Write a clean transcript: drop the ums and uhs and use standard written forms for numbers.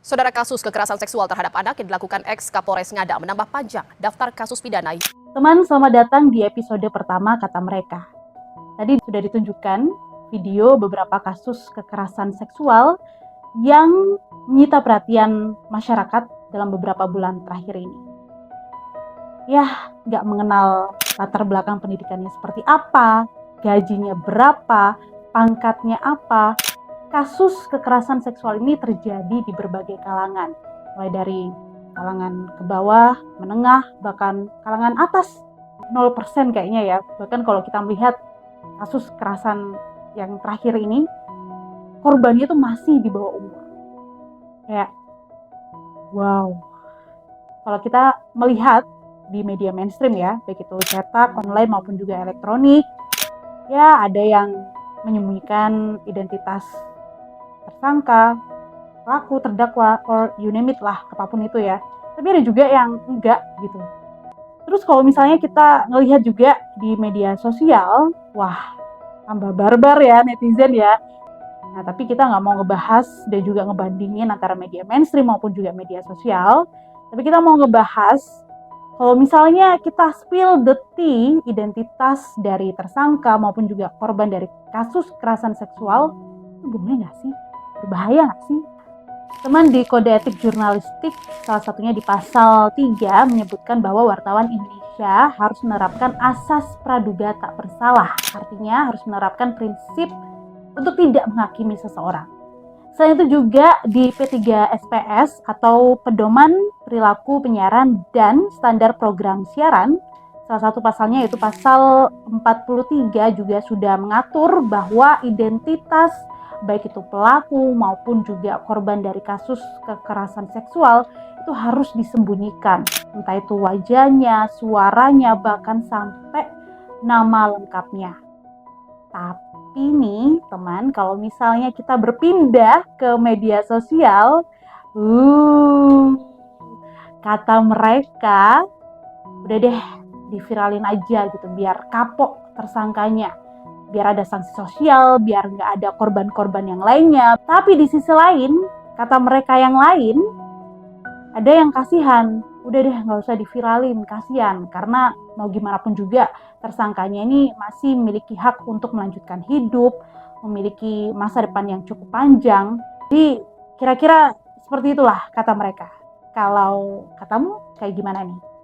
Saudara, kasus kekerasan seksual terhadap anak yang dilakukan ex-Kapolres Ngada menambah panjang daftar kasus pidana. Teman, selamat datang di episode pertama Kata Mereka. Tadi sudah ditunjukkan video beberapa kasus kekerasan seksual yang menyita perhatian masyarakat dalam beberapa bulan terakhir ini. Ya, nggak mengenal latar belakang pendidikannya seperti apa, gajinya berapa, pangkatnya apa. Kasus kekerasan seksual ini terjadi di berbagai kalangan, mulai dari kalangan ke bawah, menengah, bahkan kalangan atas 0% kayaknya ya. Bahkan kalau kita melihat kasus kekerasan yang terakhir ini, korbannya itu masih di bawah umur. Kayak, wow. Kalau kita melihat di media mainstream ya, baik itu cetak, online maupun juga elektronik, ya ada yang menyembunyikan identitas tersangka, pelaku, terdakwa, or you name it lah, apapun itu ya. Tapi ada juga yang enggak gitu. Terus kalau misalnya kita ngelihat juga di media sosial, wah, tambah barbar ya netizen ya. Nah, tapi kita nggak mau ngebahas dan juga ngebandingin antara media mainstream maupun juga media sosial. Tapi kita mau ngebahas kalau misalnya kita spill the tea, identitas dari tersangka maupun juga korban dari kasus kekerasan seksual, itu boleh nggak sih? Berbahaya nggak sih? Teman, di Kode Etik Jurnalistik, salah satunya di pasal 3 menyebutkan bahwa wartawan Indonesia harus menerapkan asas praduga tak bersalah. Artinya harus menerapkan prinsip untuk tidak menghakimi seseorang. Selain itu juga di P3SPS atau Pedoman Perilaku Penyiaran dan Standar Program Siaran, salah satu pasalnya yaitu pasal 43 juga sudah mengatur bahwa identitas baik itu pelaku maupun juga korban dari kasus kekerasan seksual itu harus disembunyikan. Entah itu wajahnya, suaranya, bahkan sampai nama lengkapnya. Tapi nih teman, kalau misalnya kita berpindah ke media sosial, kata mereka, udah deh diviralin aja gitu, biar kapok tersangkanya, biar ada sanksi sosial, biar nggak ada korban-korban yang lainnya. Tapi di sisi lain, kata mereka yang lain, ada yang kasihan, udah deh nggak usah diviralin, kasihan, karena mau gimana pun juga tersangkanya ini masih memiliki hak untuk melanjutkan hidup, memiliki masa depan yang cukup panjang. Jadi kira-kira seperti itulah kata mereka. Kalau katamu kayak gimana nih?